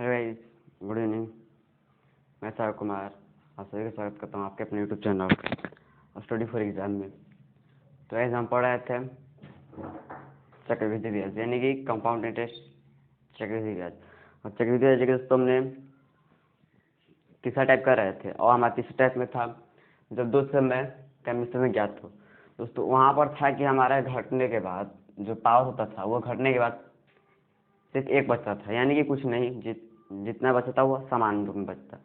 Hello guys, good evening. मैं सागर कुमार आप सभी का स्वागत करता हूँ आपके अपने YouTube channel study for exam में। तो ऐसे हम पढ़ रहे थे चक्रवृद्धि ब्याज यानी कि कंपाउंड इंटरेस्ट चक्रवृद्धि ब्याज। और चक्रवृद्धि ब्याज के दोस्तों हमने तीसरा टाइप कर रहे थे और हमारा तीसरा टाइप में था जब दो समय केमिस्ट्री में ज्ञात हो। दोस्तों वहाँ पर था कि हमारा घटने के बाद जो पावर होता था वो घटने के बाद सिर्फ एक बचता था, यानी कि कुछ नहीं, जितना बचता वो समान रूप में बचता।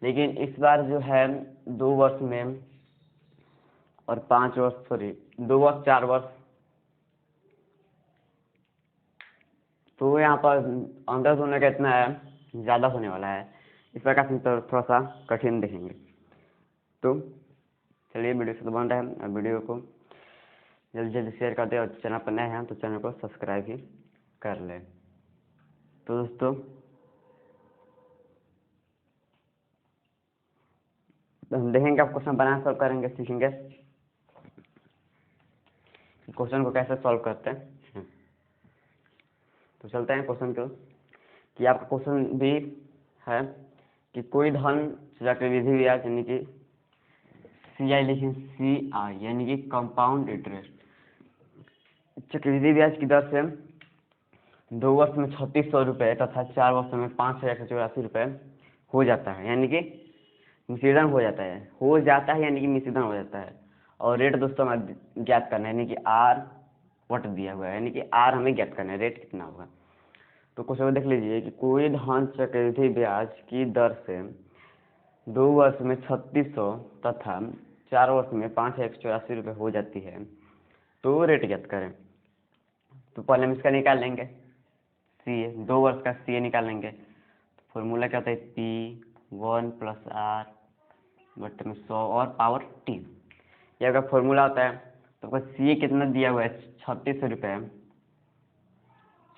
लेकिन इस बार जो है 2 वर्ष में और 5 वर्ष 2 वर्ष 4 वर्ष, तो यहाँ पर अंतर होने का इतना है ज़्यादा होने वाला है। इस प्रकार से तो थोड़ा सा कठिन दिखेंगे। तो चलिए वीडियो से बन रहा है और वीडियो को जल्दी जल्दी शेयर कर दे और चैनल पर नए हैं तो चैनल को सब्सक्राइब ही कर लें। तो दोस्तों तो हम देखेंगे आप क्वेश्चन बनाना सॉल्व करेंगे, सीखेंगे क्वेश्चन को कैसे सॉल्व करते हैं। तो चलते हैं क्वेश्चन को कि आपका क्वेश्चन भी है कि कोई धन चक्रवृद्धि ब्याज यानी कि CI लिखें, CI यानी कि कंपाउंड इंटरेस्ट चक्रवृद्धि ब्याज की दर से 2 वर्ष में 3600 रुपये तथा 4 वर्षों में 5184 रुपये हो जाता है, यानी कि मिश्रण हो जाता है यानी कि मिश्रण हो जाता है। और रेट दोस्तों हमें ज्ञात करना है, यानी कि R वट दिया हुआ है, यानी कि R हमें ज्ञात करना है, रेट कितना होगा। तो क्वेश्चन देख लीजिए कि कोई धन चक्रवृद्धि ब्याज की दर से 2 वर्ष में 3600 तथा 4 वर्ष में 5184 रुपये हो जाती है, तो रेट ज्ञात करें। तो पहले हम इसका निकाल लेंगे CA, 2 वर्ष का CA निकाल लेंगे। तो फॉर्मूला क्या होता है P1 + R बटे में 100 और पावर T, यह का फॉर्मूला होता है। तो आपका CA कितना दिया हुआ है 3600 रुपये,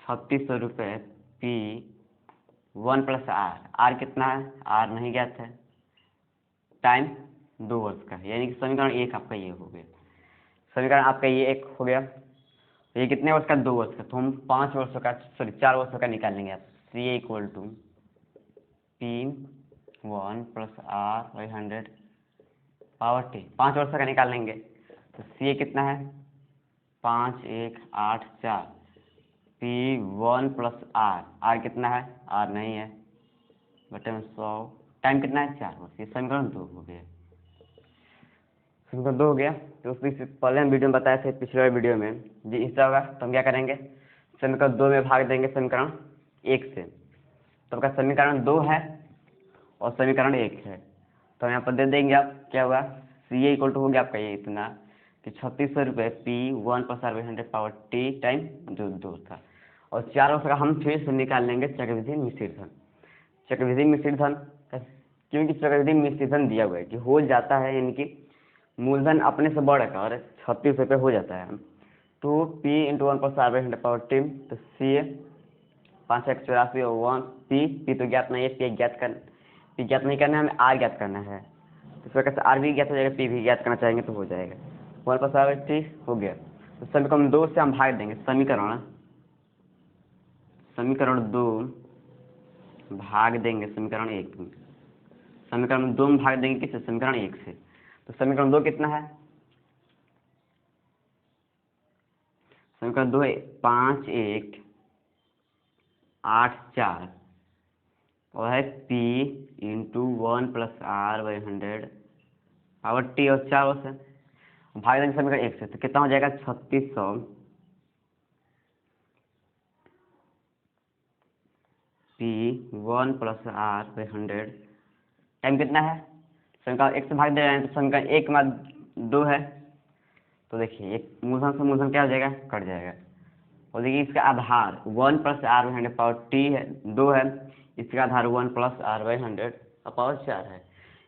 3600 रुपये P1 + R कितना है, R नहीं ज्ञात है, टाइम 2 वर्ष का है, यानी कि समीकरण 1 आपका ये हो गया। समीकरण आपका ये 1 हो गया। ये कितने वर्ष का, 2 वर्ष का, तो हम 4 वर्षों का निकाल लेंगे आप। CA = P1 + R/100 power T, 5 वर्षों का निकाल लेंगे। तो CA कितना है 5184 P1 + R कितना है, R नहीं है, बटे में 100, टाइम कितना है 4 वर्ष। ये समीकरण 2 हो गया। समीकरण 2 हो गया। तो उसमें पहले हम वीडियो में बताए थे, पिछले वीडियो में जी इसका होगा तो हम क्या करेंगे, समीकरण 2 में भाग देंगे समीकरण 1 से। तो आपका समीकरण 2 है और समीकरण 1 है, तो यहाँ पर दे देंगे आप क्या होगा, CA = हो गया आपका ये इतना कि 3600 रुपये P1 + R/100 power T time 2 था। और 4 वर्ष का हम फिर से निकाल लेंगे चक्रवृद्धि मिश्रित धन। चक्रवृद्धि मिश्रित धन क्योंकि चक्रवृद्धि मिश्रित धन दिया हुआ है कि हो जाता है, यानी कि मूलधन अपने से बढ़कर 3600 रुपये हो जाता है। तो P × 1 + R/100 पावर T, तो CA 5184 और 1 P तो ज्ञात नहीं है, P ज्ञात नहीं करना है, हमें R ज्ञात करना है। तो इस प्रकार से R भी ज्ञात हो जाएगा, P भी ज्ञात करना चाहेंगे तो हो जाएगा। 1 + R/T हो गया। तो समीकरण 2 से हम भाग देंगे समीकरण 2 भाग देंगे समीकरण 1 में। समीकरण 2 में भाग देंगे किससे, समीकरण 1 से। तो समीकरण 2 कितना है, समीकरण 2 है 5184 और है P × 1 + R/100 पावर T और 4 वर्ष है। भाग देंगे समीकरण 1 से, तो कितना हो जाएगा 3600 P1 + R/100 टाइम कितना है, समीकरण 1 से भाग दे रहे हैं तो समीकरण 1 में 2 है, तो देखिए एक मूलधन से मूलधन क्या हो जाएगा, कट जाएगा। और देखिए इसका आधार 1 + R/100 पावर T है 2 है, इसका आधार 1 + R/100 पावर 4 है,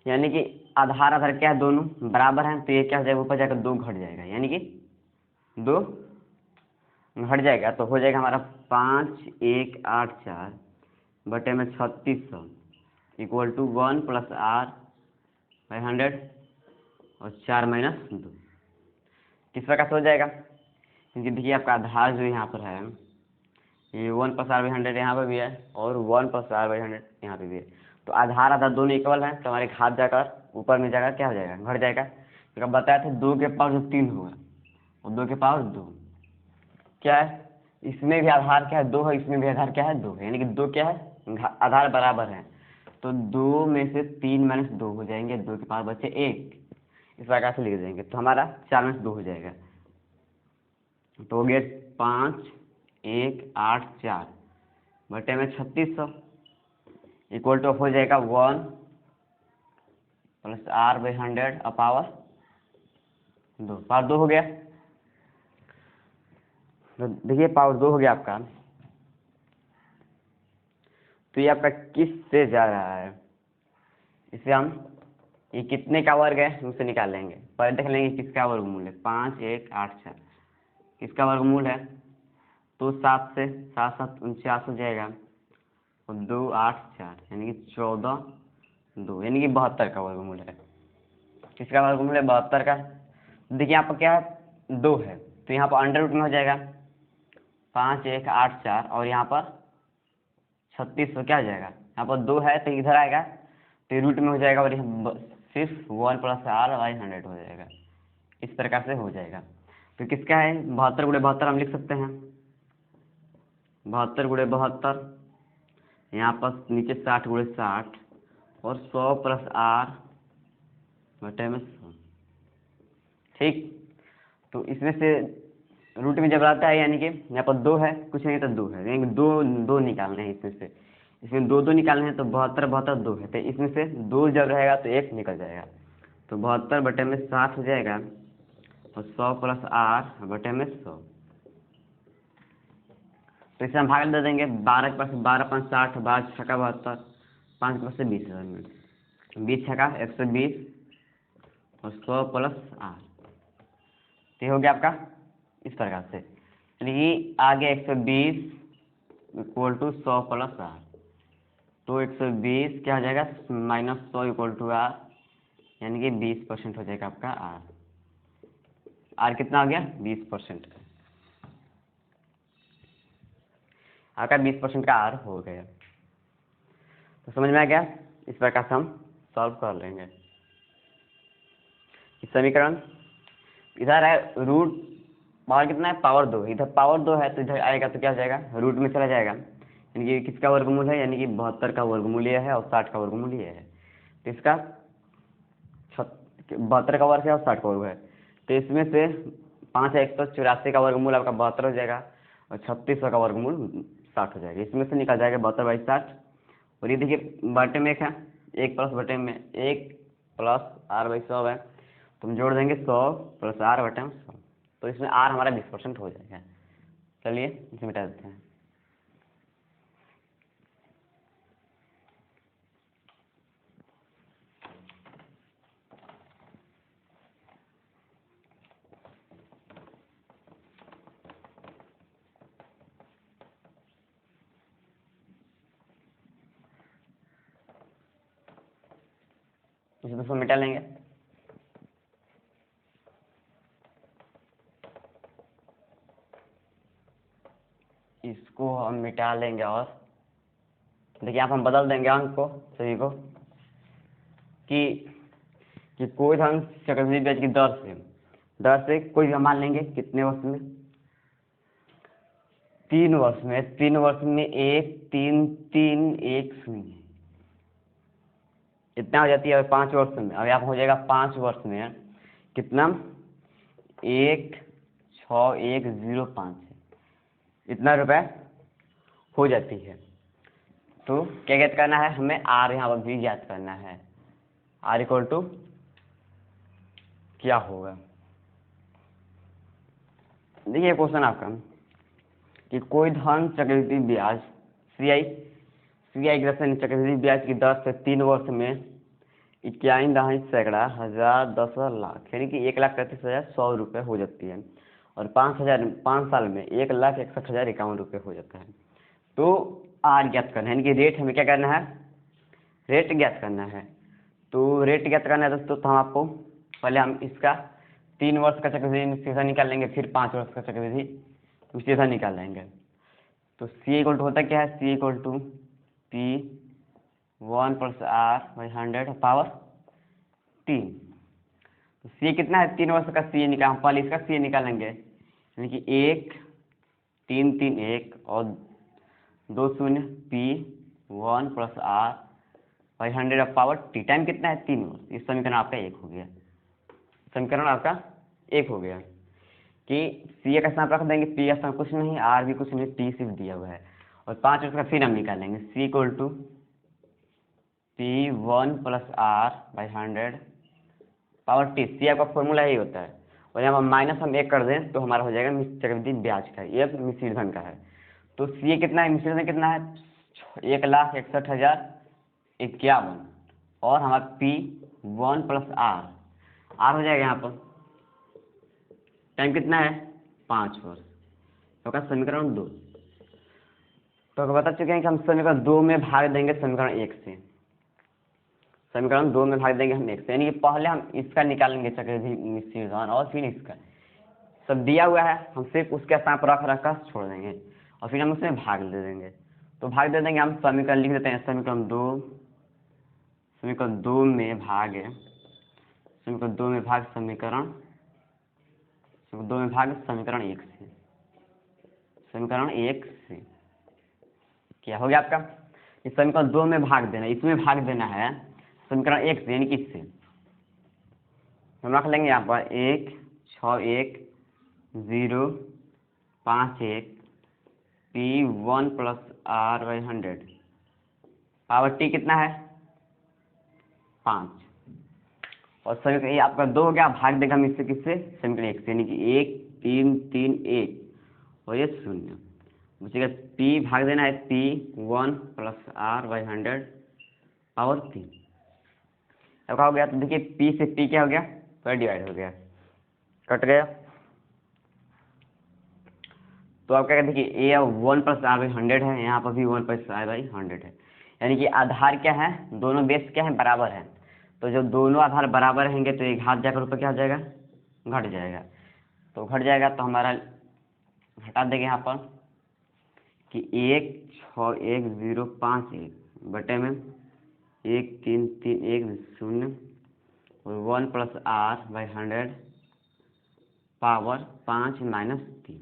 यानी कि आधार क्या है, दोनों बराबर हैं। तो ये क्या हो जाएगा, ऊपर जाकर 2 घट जाएगा, यानी कि 2 घट जाएगा। तो हो जाएगा हमारा 5184 बटे में 3600 = 1 + R/100 और 4 - 2 किस प्रकार से हो जाएगा, क्योंकि देखिए आपका आधार जो यहाँ पर है ये 1 + r/100 यहाँ पर भी है और 1 + r/100 यहाँ पे भी है। तो आधार आधार दोनों इक्वल हैं, तो हमारे घात जाकर ऊपर में जाकर क्या हो जाएगा, घट जाएगा। तो अब बताया था 2 के पावर जो 3 होगा और 2 के पावर 2 क्या है, इसमें भी आधार क्या है 2 है, इसमें भी आधार क्या है 2 है, यानी कि 2 क्या है आधार बराबर है। तो 2 में से 3 - 2 हो जाएंगे, 2 के पावर बचे 1, इस प्रकार से लिख देंगे। तो हमारा 4 - 2 हो जाएगा, तो हो गया 5 1 8 4 बटे में 3600 इक्वल टू हो जाएगा 1 + r/100 पावर 2, पावर 2 हो गया। तो देखिए पावर 2 हो गया आपका। तो ये आपका किस से जा रहा है, इसे हम ये कितने का वर्ग है उसे निकाल लेंगे। पहले देख लेंगे किसका वर्गमूल है, 5 1 8 4 किसका वर्गमूल है। तो 7 से 7 7 49 हो जाएगा और 2 8 4 यानी कि 14 2 यानी कि 72 का वर्गमूल है। किसका वर्गमूल है, 72 का। देखिए यहाँ पर क्या है 2 है, तो यहाँ पर अंडर रूट में हो जाएगा 5 1 8 4 और यहाँ पर 3600 क्या हो जाएगा, यहाँ पर 2 है तो इधर आएगा तो रूट में हो जाएगा और यहाँ सिर्फ 1 + r/100 हो जाएगा। इस प्रकार से हो जाएगा। तो किसका है 72 × 72 हम लिख सकते हैं 72 × 72, यहाँ पर नीचे 60 × 60 और 100 + r बटे में 100। ठीक, तो इसमें से रूट में जब आता है यानी कि यहाँ पर 2 है, कुछ नहीं तो 2 है, यानी कि 2 निकालने हैं इसमें से। इसमें 2 निकालने हैं तो 72 72 2 है, तो इसमें से 2 जब रहेगा तो 1 निकल जाएगा। तो 72 बटे में 60 हो जाएगा और 100 + r बटे में 100। तो इसे हम भाग दे देंगे 12 के पास 12 5 60 12 छक्का 72 5 के पास से 20 20 छक्का 120 और 100 + r। तो हो गया आपका इस प्रकार से। चलिए आगे 120 इक्वल टू 100 + r। तो 120 क्या हो जाएगा -100 इक्वल टू r, यानी कि 20% हो जाएगा आपका r कितना हो गया 20%। आपका 20% का r हो गया। तो समझ में आ गया, इस प्रकार से हम सॉल्व कर लेंगे इस समीकरण। इधर है रूट पावर कितना है पावर 2, इधर पावर 2 है तो इधर आएगा तो क्या हो जाएगा रूट में चला जाएगा, यानी कि किसका वर्गमूल है, यानी कि 72 का वर्गमूल ये है और 60 का वर्गमूल ये है। तो इसका 72 का वर्ग है और 60 का वर्ग है, तो इसमें से 5 184 का वर्गमूल आपका 72 हो जाएगा और 3600 का वर्गमूल 60 हो जाएगा। इसमें से निकल जाएगा 72 / 60। और ये देखिए बटे में एक है 1 प्लस बटे में 1 + r/100 है, तो हम जोड़ देंगे 100 + r बटे में 100। तो इसमें r हमारा 20% हो जाएगा। चलिए इसे मिटा देते हैं। इसे दोस्तों मिटा लेंगे। इसको हम मिटा लेंगे और देखिए यहाँ पर हम बदल देंगे अंक को सभी को कि कोई धन चक्रवृद्धि ब्याज की दर से कोई भी मान लेंगे कितने वर्ष में 3 वर्ष में 3 वर्ष में 1 3 3 1 0 इतना हो जाती है। 5 वर्ष में अब यहाँ हो जाएगा 5 वर्ष में कितना 16105 इतना रुपए हो जाती है। तो क्या ज्ञात करना है हमें r यहाँ पर भी ज्ञात करना है। r इक्वल टू क्या होगा, देखिए क्वेश्चन आपका कि कोई धन चक्रवृद्धि ब्याज CI चक्रवृद्धि ब्याज की दर से 3 वर्ष में 51 सैकड़ा हजार 10 लाख यानी कि 1,33,100 रुपये हो जाती है और 5 साल में 1,61,051 रुपये हो जाता है। तो r ज्ञात करना है, यानी कि रेट हमें क्या करना है रेट ज्ञात करना है। तो रेट ज्ञात करना है दोस्तों, तो हम आपको पहले हम इसका 3 वर्ष का चक्रवृद्धि सीधा निकाल लेंगे, फिर 5 वर्ष का चक्रवृद्धि सीधा निकाल लेंगे। तो सी इक्वल टू होता क्या है, C equal to P 1 + r/100 power 3। तो सी कितना है, 3 वर्ष का सी निकाल, हम पहले इसका सी निकालेंगे, यानी कि 1 3 3 1 और 2 0 P 1 + r/100 power T, time कितना है 3 वर्ष। इस समीकरण आपका 1 हो गया, समीकरण आपका 1 हो गया कि सी का स्थान रख देंगे, पी का स्थान कुछ नहीं, आर भी कुछ नहीं, टी सिर्फ दिया हुआ है, और 5 वर्ष का फिर हम निकालेंगे, C equal to P 1 + r/100 power T. C आपका फॉर्मूला ही होता है, और यहाँ माइनस हम 1 कर दें तो हमारा हो जाएगा चक्रवृद्धि ब्याज का, ये मिश्रित धन का है। तो सी कितना है, मिश्रित धन कितना है, 1,61,051, और हमारा पी 1 + r हो जाएगा यहाँ पर, टाइम कितना है 5 वर्ष, तो का समीकरण 2। तो बता चुके हैं कि हम समीकरण 2 में भाग देंगे समीकरण 1 से, समीकरण 2 में भाग देंगे हम 1 से, यानी कि पहले हम इसका निकालेंगे चक्रवृद्धि मिश्रित धन, और फिर इसका सब दिया हुआ है, हम सिर्फ उसके स्थान पर रख कर छोड़ देंगे, और फिर हम उसमें भाग दे देंगे। तो भाग दे देंगे, हम समीकरण लिख देते हैं, समीकरण 2 में भाग समीकरण 2 में भाग समीकरण 1 से, समीकरण 1 से क्या हो गया आपका, इस समीकरण 2 में भाग देना, इसमें भाग देना है समीकरण 1 से, यानी कि इससे हम रख लेंगे यहाँ पर 1 6 1 0 5 1 पी 1 + r/100 पावर टी कितना है 5, और समीकरण ये आपका 2 हो गया, भाग देगा हम इससे किससे, समीकरण 1 से, यानी कि 1 3 3 1 और ये 0 बचेगा, पी भाग देना है पी 1 + r/100 पावर 3। अब क्या हो गया, तो देखिए पी से पी क्या हो गया, तो डिवाइड हो गया, कट गया। तो आप क्या कहते हैं कि ए 1 + r/100 है, यहाँ पर भी 1 + r/100 है, यानी कि आधार क्या है, दोनों बेस क्या है, बराबर है। तो जब दोनों आधार बराबर रहेंगे तो एक घात जाकर ऊपर क्या हो जाएगा, घट जाएगा, तो घट जाएगा, तो हमारा घटा देंगे यहाँ पर कि 1 6 1 0 5 1 बटे में 1 3 3 1 0 और 1 + r/100 पावर 5 - 3।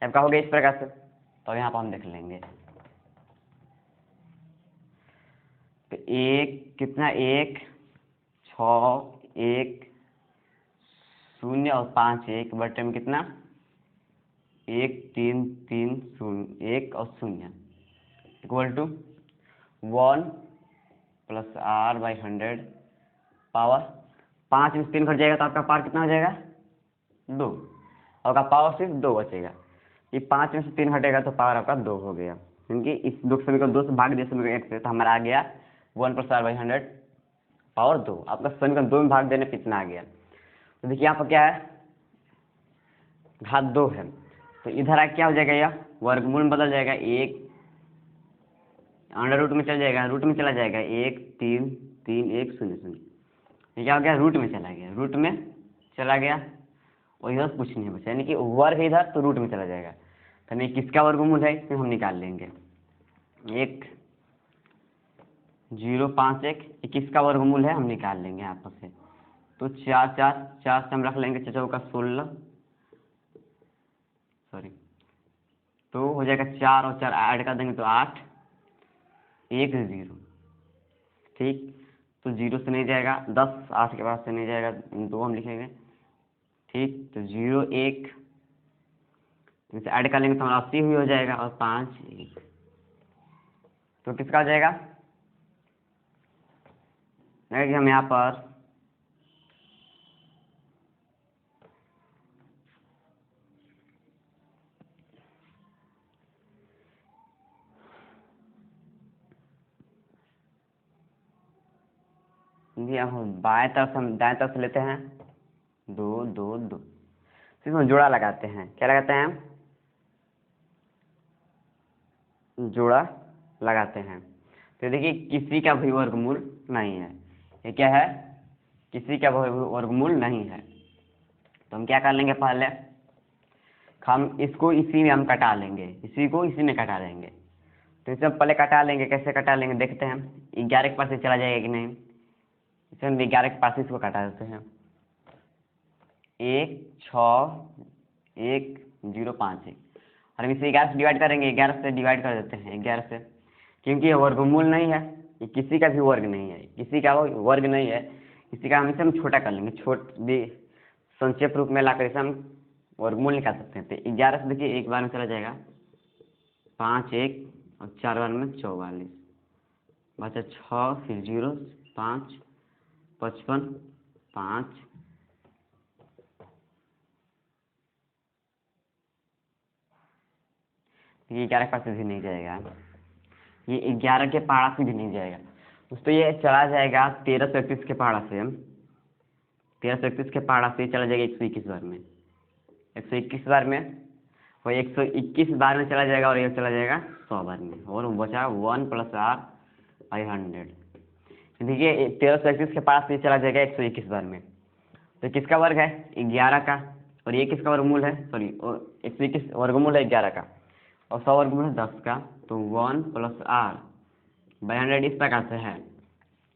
अब क्या हो गया इस प्रकार से, तो यहाँ पर हम देख लेंगे, तो 1 कितना 1 6 1 0 और 5 1 बटे में कितना 1 3 3 0 1 और 0 इक्वल टू 1 + r/100 पावर 5 में 3 घट जाएगा, तो आपका पावर कितना हो जाएगा 2, और आपका पावर सिर्फ 2 बचेगा। ये 5 में से 3 घटेगा तो पावर आपका 2 हो गया, क्योंकि इस 2 समीकरण 2 से भाग दिया समीकरण 1 से, तो हमारा आ गया 1 + r/100 पावर 2। आपका समीकरण 2 में भाग देने पे इतना आ गया। तो देखिए यहाँ पर क्या है, घात 2 है, तो इधर आ क्या हो जाएगा, यह वर्गमूल में बदल जाएगा, 1 अंडर रूट में चल जाएगा, रूट में चला जाएगा, 1 3 3 1 0 0, ये क्या हो गया, रूट में चला गया, रूट में चला गया, और इधर कुछ नहीं बचा, यानी कि वर्ग है इधर तो रूट में चला जाएगा। तो हमें किसका वर्गमूल है इसमें हम निकाल लेंगे, 1 0 5 1 किसका वर्गमूल है हम निकाल लेंगे यहाँ पर से, तो 4 4 4 से हम रख लेंगे 4 चौका 16, सॉरी, तो हो जाएगा 4 और 4 ऐड कर देंगे तो 8 1 0, ठीक, तो 0 से नहीं जाएगा, 10 8 के बाद से नहीं जाएगा, 2 हम लिखेंगे, ठीक, तो 0 1 इसे ऐड कर लेंगे तो हमारा 80 हुई हो जाएगा, और 5 1, तो किसका हो जाएगा, कि हम यहाँ पर जी हम बाएं तरफ से हम दाएं तरफ से लेते हैं 2 2 2, फिर हम जोड़ा लगाते हैं, क्या लगाते हैं हम जोड़ा लगाते हैं। तो देखिए किसी का भी वर्गमूल नहीं है, ये क्या है, किसी का भी वर्गमूल नहीं है, तो हम क्या कर लेंगे, पहले हम इसको इसी में हम कटा लेंगे, इसी को इसी में कटा लेंगे। तो इसे हम पहले कटा लेंगे, कैसे कटा लेंगे देखते हैं। 11 के पास से चला जाएगा कि नहीं, इसे हम 11 के पास से इसको कटा देते हैं। 1 6 1 0 5 1, और हम इसे 11 से डिवाइड करेंगे, 11 से डिवाइड कर देते हैं 11 से, क्योंकि ये वर्गमूल नहीं है, ये किसी का भी वर्ग नहीं है, किसी का वर्ग नहीं है, इसी का हम इसे हम छोटा कर लेंगे, संक्षेप रूप में लाकर इसे हम वर्गमूल निकाल सकते हैं। तो 11 से देखिए एक बार में चला जाएगा 5 1 और 4 बार में 44, बचा 6 फिर 0 5 55 5 ये 11 के पास से भी नहीं जाएगा, ये 11 के पहाड़ा से भी नहीं जाएगा दोस्तों, ये चला जाएगा 1331 के पहाड़ा से, 1331 के पहाड़ा से चला जाएगा 121 बार में, 121 बार में, और 121 बार में चला जाएगा, और ये चला जाएगा 100 बार में, और बचा 1 + r/100। देखिए 1331 के पास से चला जाएगा 121 बार में, तो किसका वर्ग है 11 का, और ये किसका वर्गमूल है, सॉरी 121 वर्गमूल है 11 का, और 100 वर्गमूल है 10 का, तो 1 + r/100 इस प्रकार से है,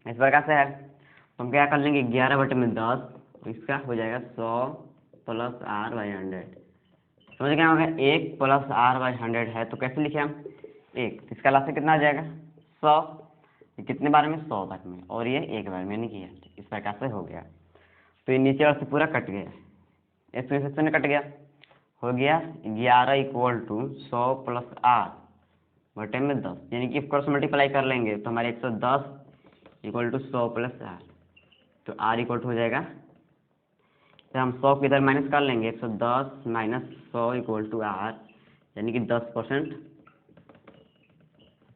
इस प्रकार से है। तो हम क्या कर लेंगे 11/10, इसका हो जाएगा 100 + r/100, समझ क्या होगा 1 + r/100 है, तो कैसे लिखे हम 1, इसका लास्ट कितना आ जाएगा 100, कितने बार में 100 बार में, और ये एक बार में नहीं किया, इस प्रकार से हो गया। तो ये नीचे और से पूरा कट गया, इस से कट गया, हो गया 11 = 100 + r/10, यानी कि क्रॉस मल्टीप्लाई कर लेंगे तो हमारे 110 = 100 + r, तो r = हो जाएगा, तो हम 100 को इधर माइनस कर लेंगे, 110 - 100 = r, यानी कि 10%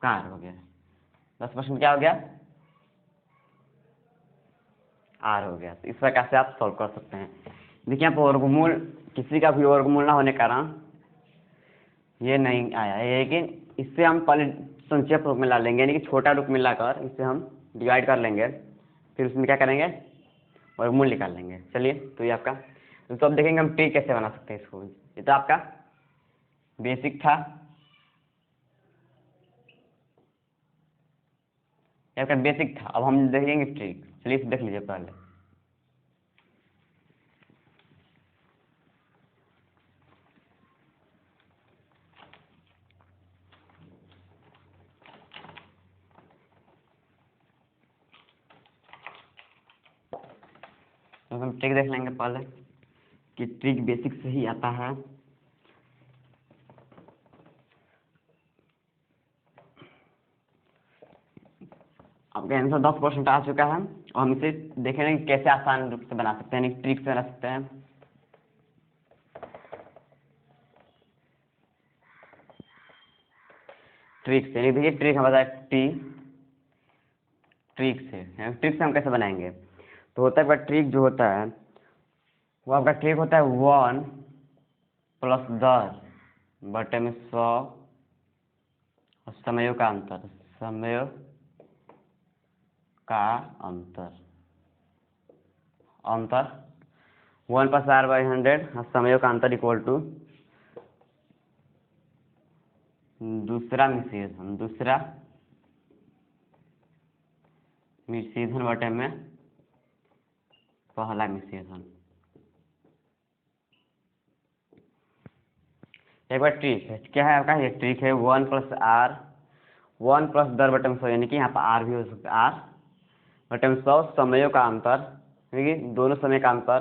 का r हो गया, 10% क्या हो गया r हो गया। तो इस प्रकार से आप सॉल्व कर सकते हैं। देखिए यहाँ पर वर्गमूल, किसी का भी वर्गमूल ना होने के कारण ये नहीं आया है, लेकिन इससे हम पहले संक्षेप रूप में ला लेंगे, यानी कि छोटा रूप में लाकर इसे हम डिवाइड कर लेंगे, फिर उसमें क्या करेंगे वर्गमूल निकाल लेंगे। चलिए, तो ये आपका, तो अब देखेंगे हम ट्रिक कैसे बना सकते हैं इसको। ये तो आपका बेसिक था, ये आपका बेसिक था, अब हम देखेंगे ट्रिक। चलिए इसे देख लीजिए पहले। तो हम ट्रिक देख लेंगे पहले कि ट्रिक बेसिक से ही आता है। आपका आंसर 10% आ चुका है, और हम इसे देखेंगे कि कैसे आसान रूप से बना सकते हैं, यानी ट्रिक से बना सकते हैं। ट्रिक से, देखिए ट्रिक हम बताए ट्रिक से हम कैसे बनाएंगे। तो होता है ट्रिक जो होता है वो आपका ट्रिक होता है 1 + 10/100 और समयों का अंतर, समयों का अंतर 1 + r/100 और समयों का अंतर = दूसरा मिश्रिधन बटे में पहला मिश्रिधन। एक बार ट्रिक है, क्या है आपका ये ट्रिक है 1 + r, 1 + 10/100, यानी कि यहाँ पर r भी हो सकता है, r/100 समयों का अंतर, यानी कि दोनों समय का अंतर,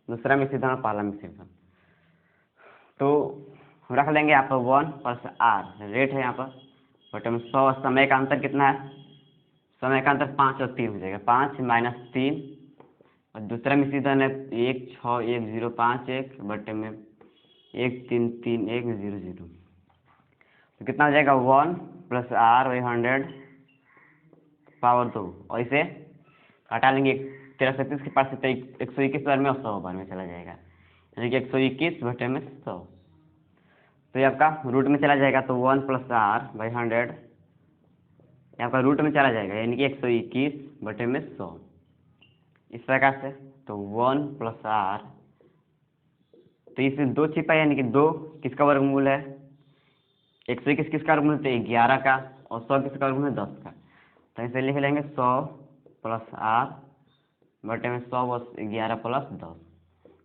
दूसरा मिश्रिधन और पहला मिश्रिधन। तो हम रख लेंगे यहाँ पर 1 + r रेट है यहाँ पर, बटे में 100, समय का अंतर कितना है, समय का अंतर 5 और 3 हो जाएगा, 5 - 3, और दूसरा मिश्रिधन है 1 6 1 0 5 1 बटे में 1 3 3 1 0 0, तो कितना हो जाएगा 1 + r/100 पावर 2, और इसे हटा लेंगे 1331 के पास से, तो 121 बार में और 100 बार में चला जाएगा, यानी कि 121 बटे में 100, तो ये आपका रूट में चला जाएगा, तो 1 + r/100 आपका रूट में चला जाएगा, यानी कि 121 बटे में 100, इस प्रकार से। तो 1 + r तो इसमें 2 छिपा यानी कि 2 किसका वर्गमूल है? 121 किसका वर्गमूल? तो 11 का। और 100 किसका वर्गमूल है? 10 का। तो इसे लिख लेंगे 100 + r बटे में 100 + 11 + 10।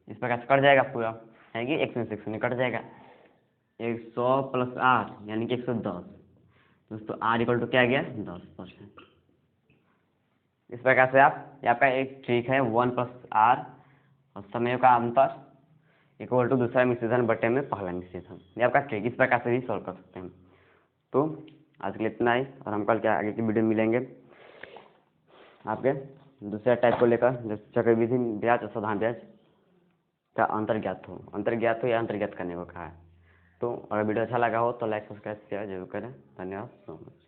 इस प्रकार से कट जाएगा पूरा, है कि 100 में कट जाएगा। 100 + r यानी कि 110। दोस्तों r इक्वल टू क्या आ गया? 10%। इस प्रकार से आप आपका एक ट्रिक है 1 + r और समय का अंतर इक्वल टू दूसरा मिश्रित बटे में पहला मिश्रित। ये आपका ट्रिक, इस प्रकार से भी सॉल्व कर सकते हैं। तो आज के लिए इतना ही, और हम कल क्या आगे की वीडियो में मिलेंगे आपके दूसरे टाइप को लेकर, जो चक्रवृद्धि ब्याज और साधारण ब्याज का अंतर्ज्ञात हो या अंतर्ज्ञात करने को कहा है। तो अगर वीडियो अच्छा लगा हो तो लाइक सब्सक्राइब शेयर जरूर करें। धन्यवाद सो मच।